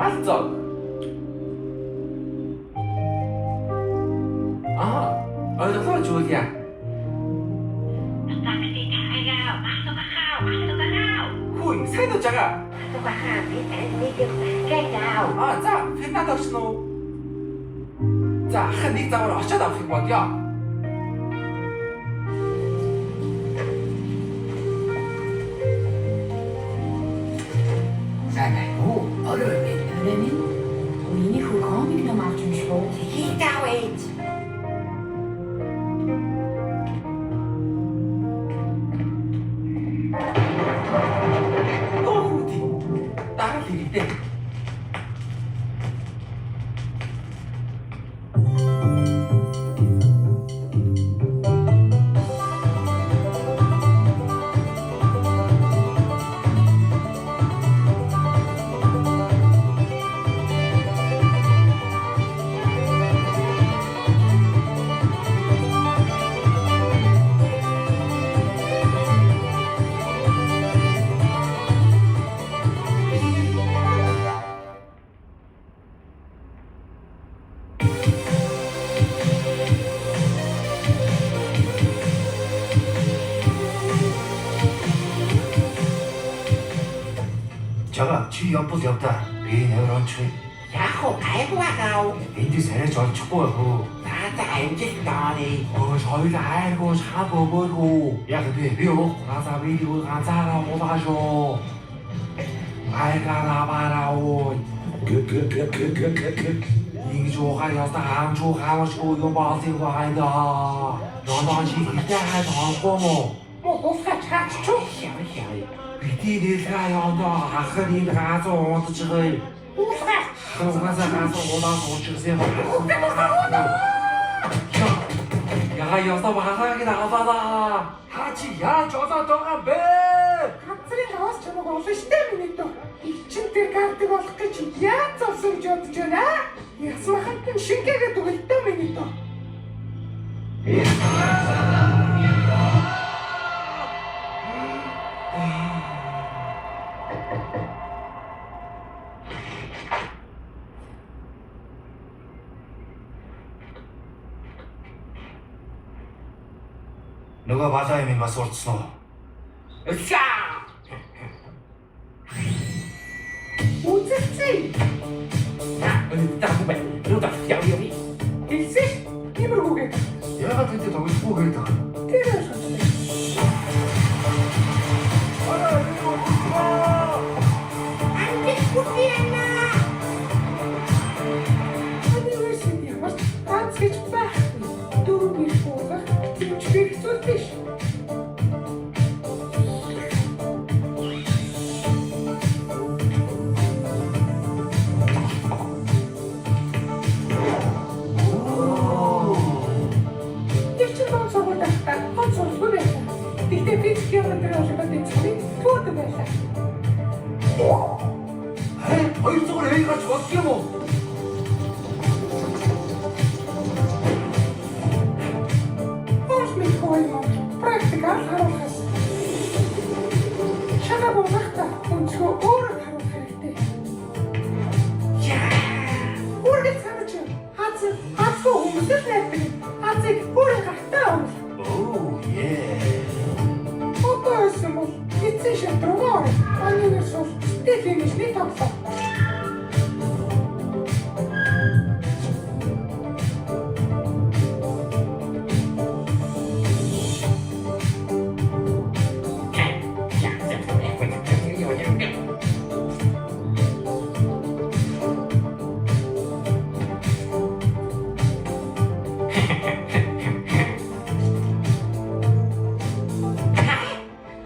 Balzog. Ойлгоо ч үгүй яа. Хүй, сайн уу жагаа? За, финад очно уу? За, ахын нэг завар очоод авах юм бодё. Öğretmenim, yeni Furkan bir namaz bu. Hidawait. Хөөе. Дараа л ирдэ. 자가 지 옆으로 옆다 이 내런치 야호 갈고와가오. 인디 세례 전 축구하고 나도 알겠다니. 저희가 알고 사고 보고. 야 근데 묘 가사 비디오 가사라 못하죠 알가라바라오. 이조가였다 안조가시고 이거 마세요 아니다. 너는 시킬 때 하던 거모. 뭐가 자주 비디디 가야다 아흐린 가서 어떻게 우가 가서 오다서 어쩌세요. 야 여사 마상이 나가다. 하지 야 저사 더가 배 Хацрын хоос ч нэг олон штэ миний дөө. Ичин тэр картыг олох гэж яаж зовсон гэж бодож байна? Ясмахад нь шингээгээд өгөлтөө миний дөө. 누가 바다에민가 쏠츠노 으쌰. Үзэгцээ. 따구배 누가 야위야위. Хэлсэн. Тиймэрхүүгээ. 야가 텐데 더 있고 그랬다 Тэр шаттай. Англи бүхийна. Университет ямар ганц гэж байхгүй. Дөрвөн шуулах зэмжлэх зүйл биш. Дэвчэн бон согдохтой гол сургууль байлаа. Тэгтээ физик геометри олгоод эцсийн төвд байлаа. хоёр зүгээр эй гарч бодох юм уу Осмын хойно практикаар харуулхаас. Шага болгохта өнцгөө өөрөөр харуулах хэрэгтэй. Үргэлж санаж хацгүй хүмүүсээс найддаг. Хацыг өөрөө гартаа өгөх. 오우 예 Одоо юм бол эцсийн шатруугаар анинаас бол стефинишний тоглоо.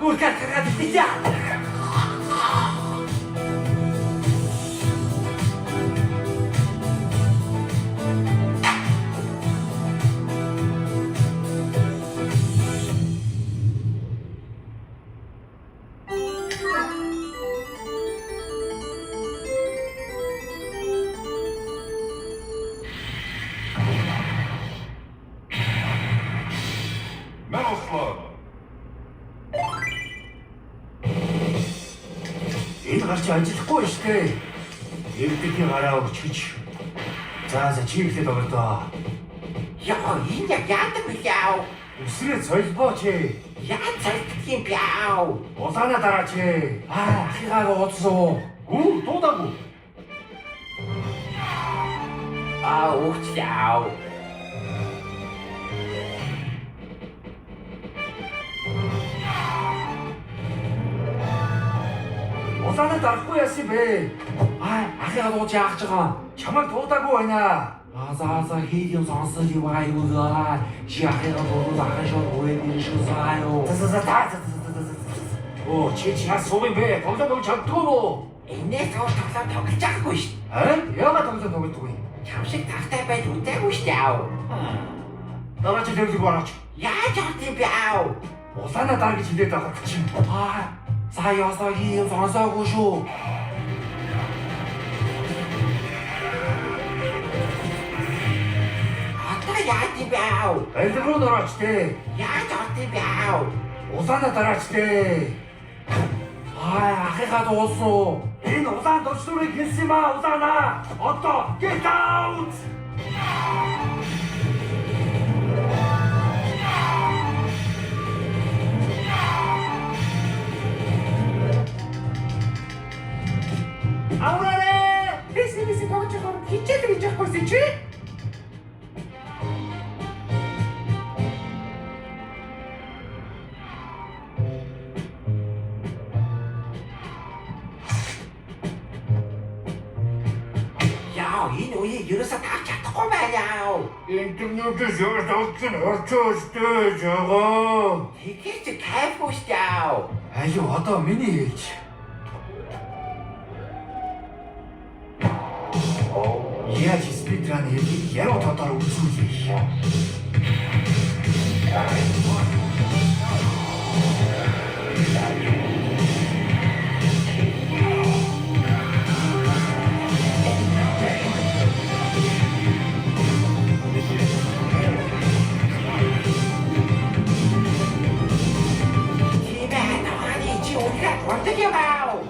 Гурка карады ти자. 일 гарч ажиллахгүй штэ Эвдгийн гараа өгч гэж. За чи ихлэд байгаа доо. Яа, энэ яг яадаг вэ яа? Өсрээ солбооч ээ. Яа цагддаг юм яа? Улаана дараач ээ. Ахыгаа уудсан. Үу дуудаагүй. Ууч яа. Улаана дарахгүй яасан бэ? Ахыгаа ууч яах гэж байгаа? Чамайг дуудаагүй байна. За хийх юм сонсож байгаа юу гаа? Чи ахыгаа дуудаж ахаа шууд үеийн шиг саяо. Оо чи яа суув юм бэ? тоглоом чаддгүй юу? Энэс тоглоом тоглож байгаагүй ш. Яагаад тоглоом тоглодог вэ? Чам шиг тавтай байж үдээгүй ш яа. Дараа чи дэвлэг бараач. Яаж явт юм бэ яа? Улаана даа гэж хэлээд байгаа чинь. Саяасаа хийх юм сонсоогүй шүү. Яаж юм бэ яа? Айлг руу дараач дээ. Яаж орд юм бэ яа? Улаана дараач дээ. Ахыгаа дуулсан. Энэ улаан дурчлуурыг хэлсэн юм аа улаана. Одоо get out. Авраарэ! Бисээ тоглож байгаа хичээл гэж яахгүй чи? Энэ үеийг ерөөсөө тааж чадахгүй байна. Интернетээс ямар тавцсан орчоос дэж байгаа. Тэгэхээр чи кайфгүй шүү дээ. Аюу одоо миний ээж. Яаж спидран хэлийг яруу тодор үзүүлээ.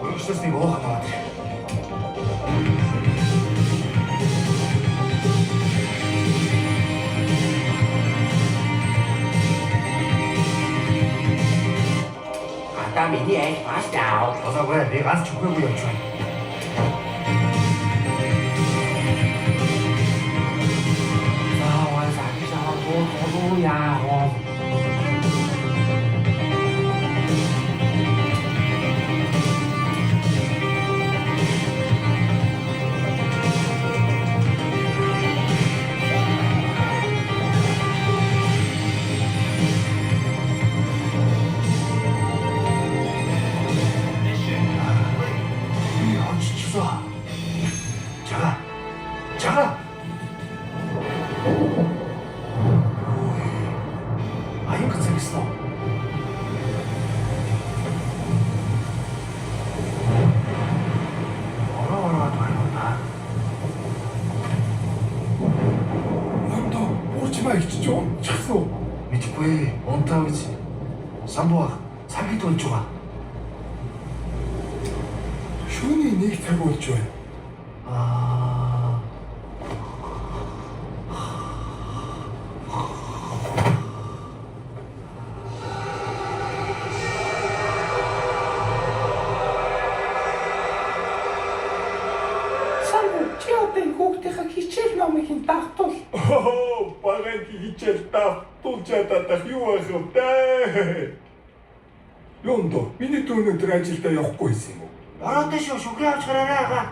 Өөрчлөлтийг уухад байна. Ата миний ээж бас даа. Болоогүй би ганц ч үгүй явж байна. Заавал захишаа боо яа. 자가. 아유 그 재밌어. 어라어라 말로나. 남도 오지마 있죠? 찼어. 미치코에 온타우지. 삼보아 사기도 좋아. 슈니 니 타고 있죠. Хүүхдийнхээ хичээл номыг давтуул. Багаан хичээл давтуулж чадах юу байх вэ дээ? Лондо, миний өнөөдөр ажилдаа явахгүй байсан юм уу? Ороод шүү шүгэ авч гараарай ага.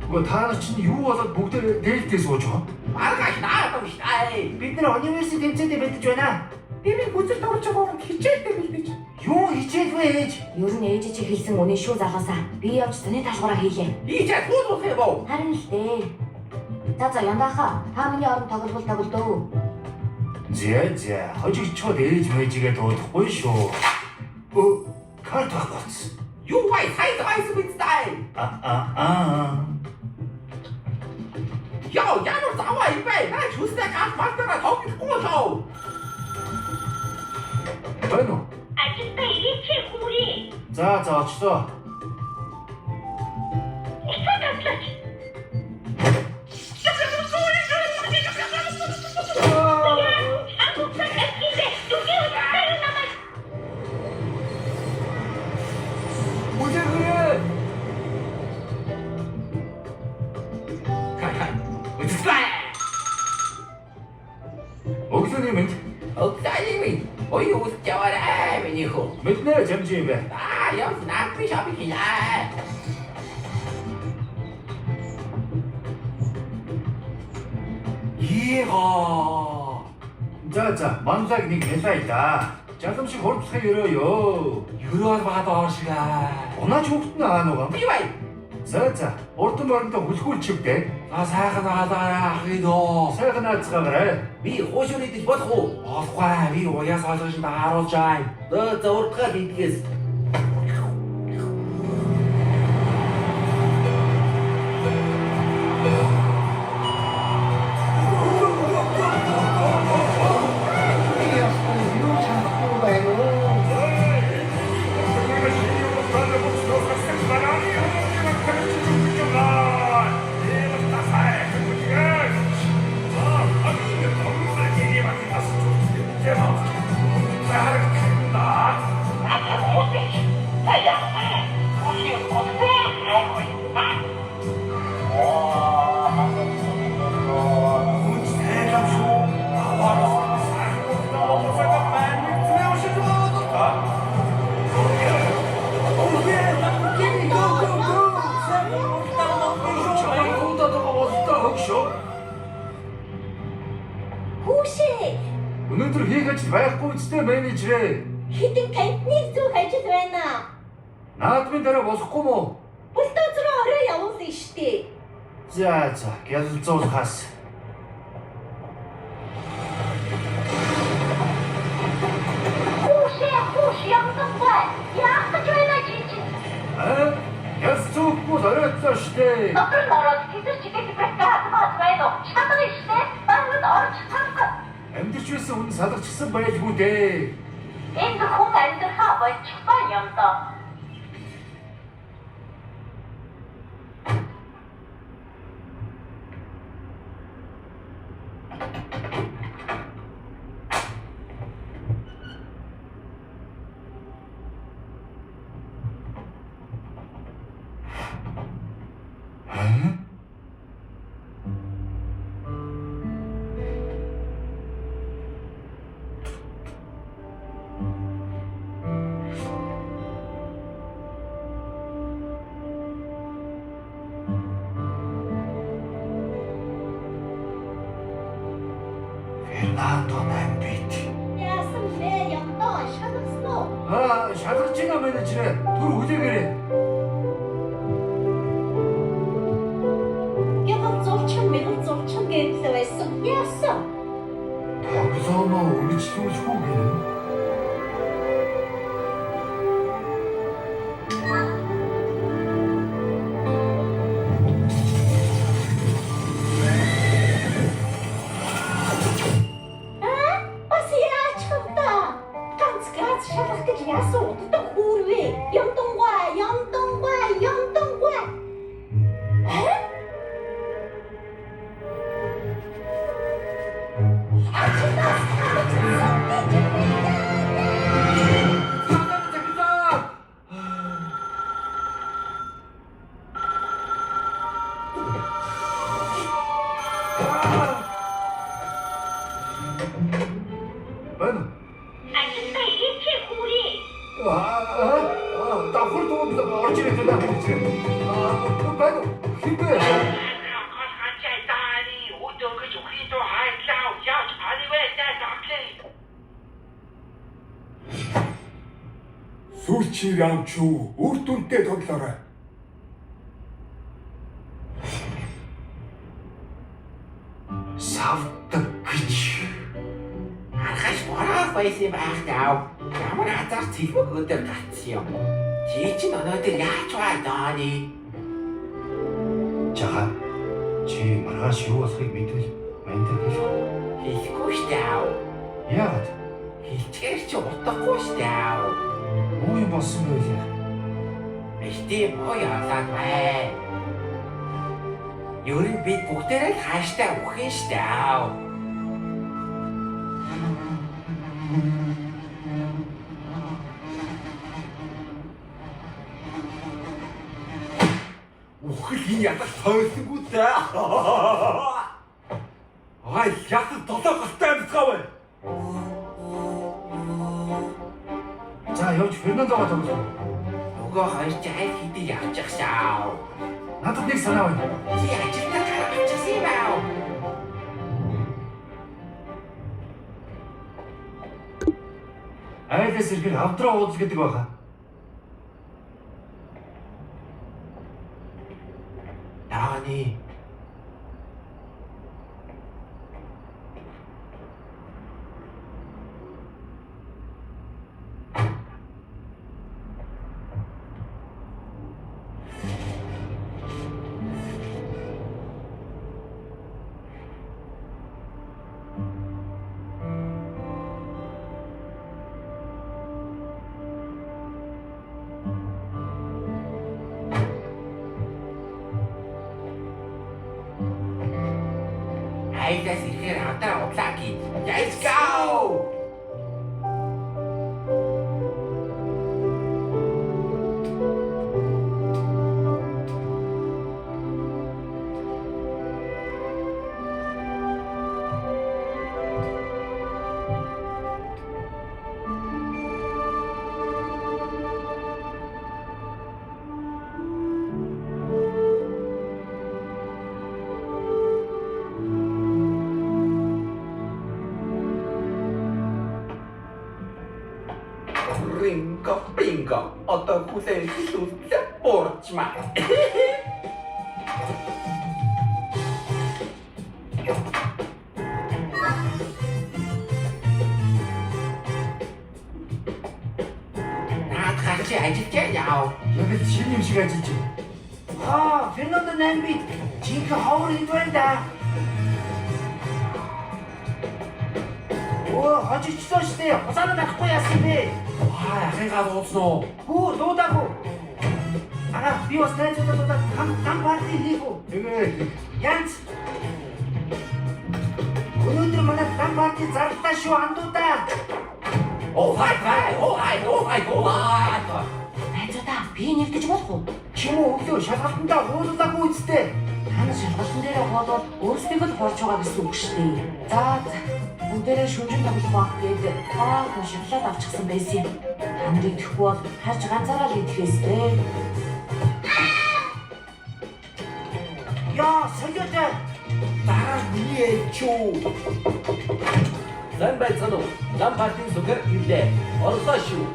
Уу та нар чинь юу болоод бүгд дээлтэй сууж байгаа? Маргааш наадам штэ. Бид нар университет тэмцээдээ бэлдэж байна. Дэмий бүзэл тоглож байгаа орнд хичээлдээ бэлдэж. Юу хичээл вэ ээж? Ер нь ээж чи хэлсэн үнэ шүү залуусаа. Би явж таны даалгавраа хийлээ. Ийчээ туулах юм уу? Харин л дээ. За яндаахаа та миний орон тоглолтоо. За хожигчод ээж мэжигээ дуудахгүй шүү. Карт авах. Юу вай хайс бидтэй. Яа, ямар заваа юм бэ? Наа чүстэй гал мартаа тоглохгүй шүү. Байна уу? 아직도 일체 우리 За очлоо. 한국산 앱인데 누구 어디까지 남아 뭐지 그래? 어디서? 옥수님은 억사님이 어이 옷 잡아라 미니호. 맨날 점심에 아 여기서 나쁘 샤비키냐. 이거 자자 만삭이 네 회사 있다. 잠깐씩 걸프사 열어요. 유로 받아 시간. 오나 좋구나 너가. 비와이. 자자 어떤 말인데 호수골 칠때 아 사가 나가다라 하기도. 새가 나츠가 그래. 미 호쇼리도 못고. 어과 미 오야 사서신 나로 자이. 너 저렇게 비디스. 혹시 өнөөдөр хийгээч байхгүй үстэй менежер. хэдэн кантны зүг ажил байна? Наадмын дараа босохгүй мó? Бульдозроо орой явуулсан штеп. За гялцуулахаас. Хуш ямдаггүй. Яах гэж байна чи? Гялцуулахгүй оройтоо штэ. Дотор нь ороод тэзэр чигээр брэкат байна уу? Шатны штеп. Багт орж чадахгүй. Амьдч байсан хүн салгачсан байлгүй дээ. Энэ хүн амьдрахаа болчихсон юм даа. Фернандо Намбит. Яасан бэ юм даа шалгасан уу? шалгаж байгаа менежер. Түр хүлээгээрэй. Мэгэл зурчин гэдэл байсан. Яасан? тоглоомоо үргэлжлүүлэхгүй гэнэ. Бас яаж хөвдөө? Ганц шалгах гэж яасан удаа хүрвээ. Ямдангуй. байна. 아직도 일체 우리 давхар дууд орж ирээд байна. байна. Хинбэ? Гол ганчаа дааны өдөө гэж өхний доо хайдлаа. Яаж аливэтэй таглаа. Сүүлчийн раунд шүү. Үр дүнтэй тоглоорой. Савдаг гэж. Аргаш бороо байсан байх даа. Ямар азар цэлбэг өдөр гацсан юм. Чи чинь өнөөдөр яаж бай дааны? Жага. Чи маргааш юу болохыг мэдвэл мандаа хэлэх. Хэлэхгүй штэ. Яагаад? Хэлчихээр чи утгагүй штэ. Юу юм болсон бэ вэ? Бэлтээ боо яалаад бай. Ер нь бид бүгдээрээ л хааштай ухын штэ. Ухэл энэ ядаж тойлсонгүй дээ. Ай, ядаж долоо галтай амьдгаа бай. За явж Фернандогоо тоглоо. Нөгөө хоёр ч аль хэдийн явчих шаа. Надад нэг санаа байна. Чи ажилдаа гарчихсан юм аа. Айлс ирэхэд авдраа уудал гэдэг байгаа. Дааны. Айлаас ихээр хатаа удлаа гээ. Let's go! Bingo. Одоо хүлээн хэлүүлээ борчмаа. Наадхаа чи ажиллаж яав. Яг шинэ юм шиг ажиллаж байна. Фернандо 8 бит. Жинхэнэ ховор хэд байна да? Хожигчлоо штэ. Хусаана байхгүй яасан бэ? Ахыгаа дуусан уу? Хүү дуудаагүй. Би бас найзуудаа гам парти хийх үү? Тэгээ. Янз. Өнөөдөр манай гам парти зарлаа шүү андуудаа. Оо хай. Найзуудаа би нэгдэж болох уу? Чимээ өглөө шалгалтандаа хуулаагүй үстэй. Та нар шалгалтын дээрээ хоолоод өөрсдийгөө л хорж байгаа гэсэн үг шүү дээ. За бүгдээрээ шүнжин тоглох баг гээд шоколад авчихсан байсан юм. Та нарыг тэхгүй бол харж ганцаараа л идэхээс дээ. Яа, солиотой. Дараа миний ээлчүү. Зан байцгаана уу? Зан партийн зүгэр ирлээ. Орлоо шүү.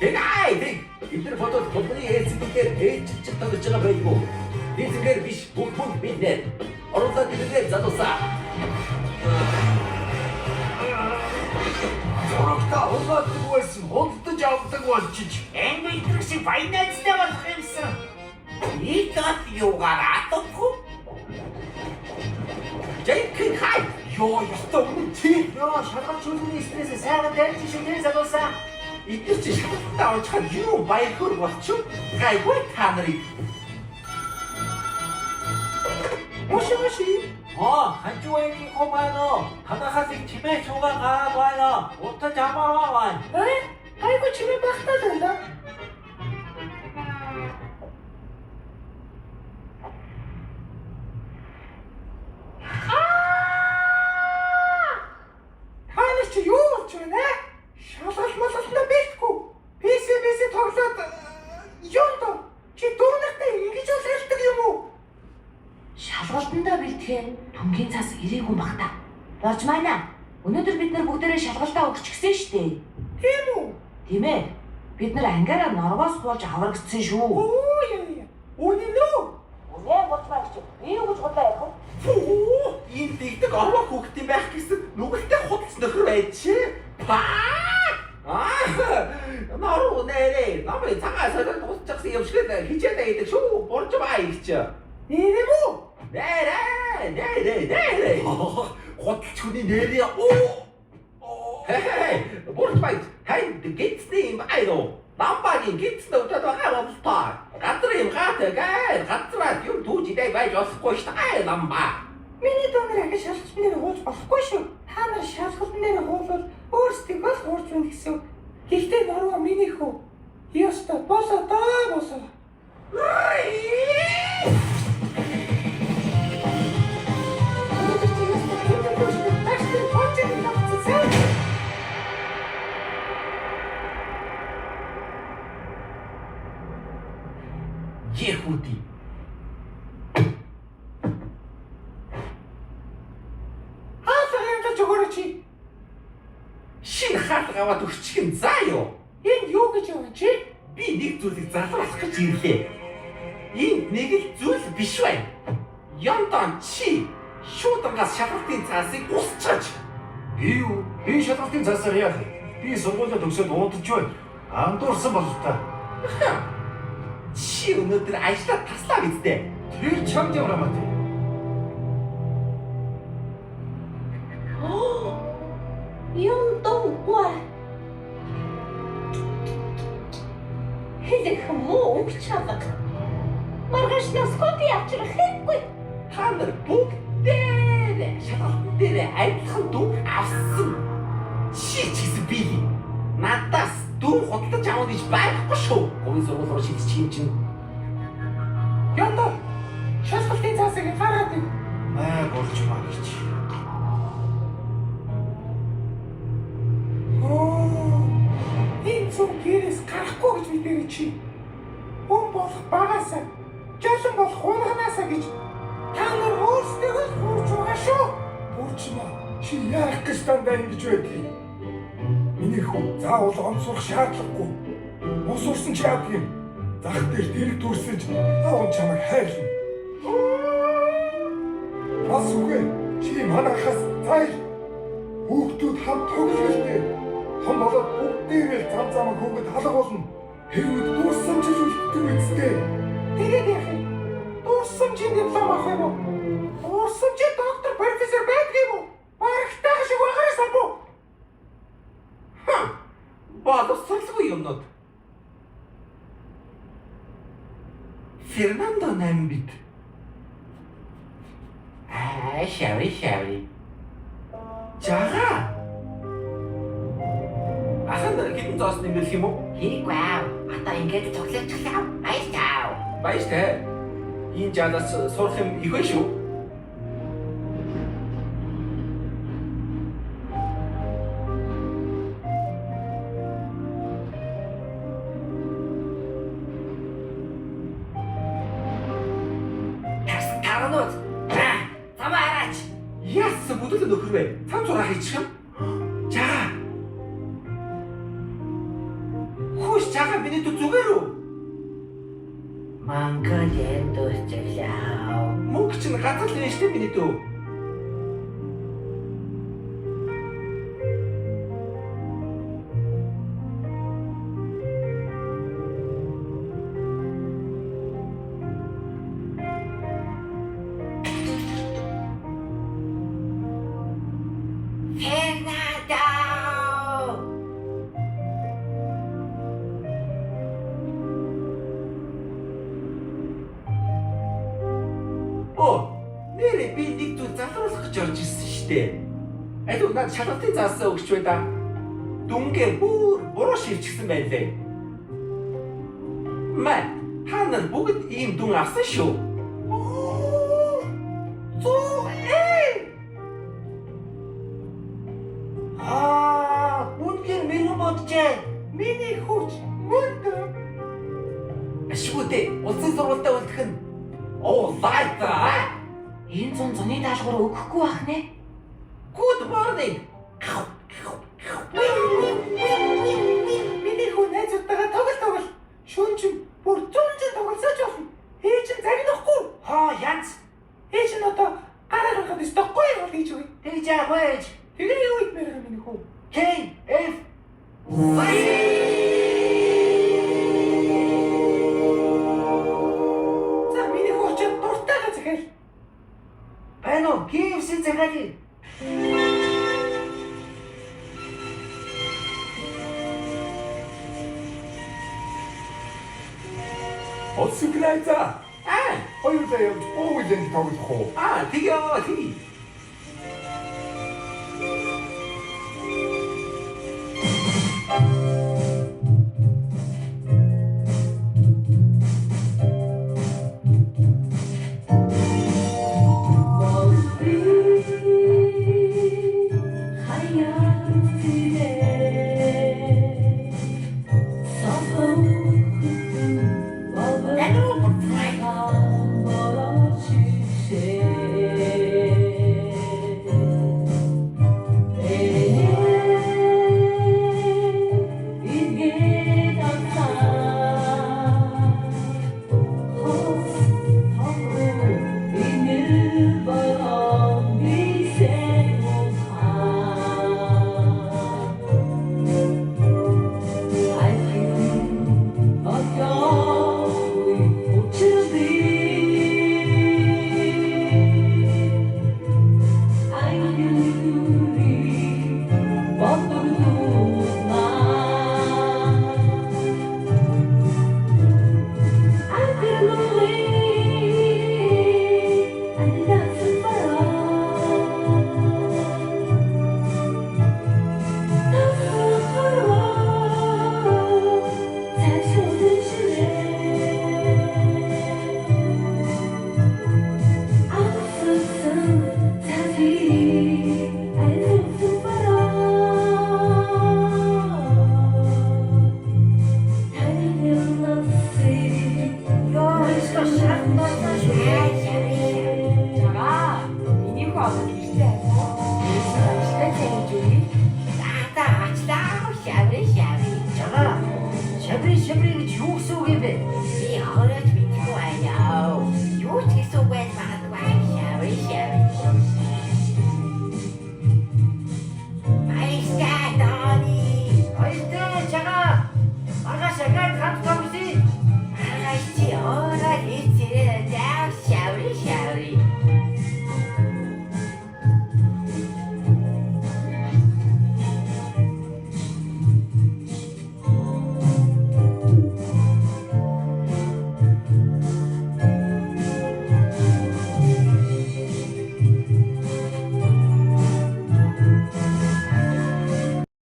Тэгай. Эдгээр фотод толгойн ээлцүүдээр ээлжиж тоглож байгаа байлгүй. Би зүгээр биш бүгд бид нэ. Орлоо гэдэг залуусаа. Зурагтаа хулгайдаг байсан, худалдаж авдаг болчих. Энгийтрэг шиг баянайцтай болох юмсан. Ийдат юугаар атахгүй? Жинхэнэ хай. Ёо, ястаа үнэн чи. Яа, шалгалт чөлөөний стрессээ сайхан дайрч шүү дээ залуусаа. Эдгээр чи шалтгаан авчихад юу баяр болчих. Гайгүй та нарыг. Моши. 한주행이 고마노. 하나씩 집에 조가 가봐요. 어떠 잡아와. Айгу чимээ багтаа даа. Хаана чи юу болж байна? Шалгалт малгалтнаа бэлтгүй. PC тоглоод юунд чи дөрөвтэй ингэж л хэлдэг юм уу? Дүнгийн цас ирээгүй баг та. Борж байна. Өнөөдөр бид нар бүгдээрээ шалгалтаа өгч гисэн шүү дээ. Тийм үү? Тийм ээ. Бид нар ангаараа норгоос хуулж аврагдсан шүү. Үнэн үү? Үнэн болж байна гэж. Би юу гэж бодлоо яах вэ? Фүү, энэ дигдэг орвоо хүүхэд юм байх гэсэн нүгэлтэй худалц нөхөр байж чи. Норуу нэрээ. Намайг цагаа солиод дуусчихсан юм шиг хичээд байдаг шүү. Борж баа их чи. Нэрээ үү? Нэрээ. Худалч хүний нэрээ. Хей, борж баа. Хай гитсний юм айно. Ламбагийн гитсний удаад байгаа юм таа. Газар юм гаатай гээ. Газраа юм түүж идэй байж болохгүй шүү дээ ламба. Миний донор ахи шалгалт нэр хуулж болохгүй шүү. Та нар шалгалт нэр хуулбал өөрсдийгөө хуурч байна гэсэн. Гэхдээ нороо миний хөө. Яста болоо даа болоо. Ехуди. Хаалт жогорочи. Шинэ хаалт аваад өгчих юм заа юу? Энэ юу гэж яваа чи? Би нэг зүйлийг залруулах гэж ирлээ. Энэ нэг л зүйл биш байна. Яндан чи шуудангаас шалгалтын цаасыг усчаач. Би юу? Би шалгалтын цаасаар яах вэ? Би сургуулиуд төгсөөд уудаж байна. Андуурсан болов та. Чи өнөөдөр ажлаа таслаа биздээ. Тэр чамд яваа мат. Юм дуугүй. Хэлэх муу чамаг. Маргааш наскоти авчрах хэрэггүй. Та нар бүгдээ шалгалтын дээр адилхан дүн авсан. Чи ч гэсэн би надаас дүн худалдаж авах гэж байхгүй шүү. Говийн сургууль руу шилжчих юм чинь. Янда. Шалгалтын цаасыг гаргаад ив. Болж маа гэж. Энэ зүг гэрээс гарахгүй гэж мэдэрэй чи. Хүн болох багасаа, жолон болох хунганаасаа гэж та нар өөрсдөө хуурч байгаа шүү. Бурчмаа чи яах гэж дандаа ингэж байдгийг. Миний хүү заавал он сурах шаардлагагүй. Ус урсан чи яадаг юм? Зах дээр дэрэг дүрсэж аав чамайг хайрлна. Бас үгүй чи манайхаас зайл. Хүүхдүүд хамт тоглолтой. Том болоод бүгдээрээ зам замаа хөнгөд халах болно. Хэрвээ дурсамжиж үлддэг үстэй. Тэгээд яах вэ? Дурсамжийн диплом авах юм уу? Дурсамжийн доктор профессор байдаг юм уу? Барагтай шиг байгаарсан бо. Боловсралгүй юмнууд. Фернандо Намбит. Шаври. Жага. Аханд хитэн зоос нэмэх юм уу? Хийхгүй аа. Одоо ингээд цоглоочлаа. Баяртай. Энэ жаанаас сурах юм их байна шүү. Таранууд. Цамаа хараач. Яасан бүдүүл нөхөр вэ? Цам зураг хийчих юм. Жаа. Хөөс жага миний дүү зүгээр үү? Мангалийн дуусчлаа. Мөнгө чинь газар л нэ штэ миний дүү. Нэрээ би нэг зүйл залруулах гэж орж ирсэн штэ. Айдуу над шалгалтын заасаа өгч байда. Дүнгээ бүр буруу шивчихсэн байлээ. Мэн та нар бүгд ийм дүн авсан шүү. Үнгээр мэрэгэн боджээ. Миний хүч мөндөр. Ашиггүй дээ. Улсын сургуультай үлдэх нь. Оо лайта. Энэ зун зуны даалгавар өгөхгүй байх нэ. Good morning. Миний хүн найзуудтайгаа тоглол. Шөнө чинь бүр 100 тоглосооч болно. Ээж нь загнахгүй. Хоо янз. Ээж нь одоо гараа гаргаад өстөхгүй юу гэж үгүй. Тэгж яах вэ? Тэгээ юу идмээр байгаа миний хүн. K F За миний хүн ч дуртайгаа захиал. байна уу? KFC захиалъя. Олсог найзаа. Аа, Хоёулаа явж буугилэн тоглох уу? тэгээ. Шабри гэж юу гэсэн үг юм бэ? Би өөрөө ч мэдэхгүй байна. Юу ч гэсэн үг байна.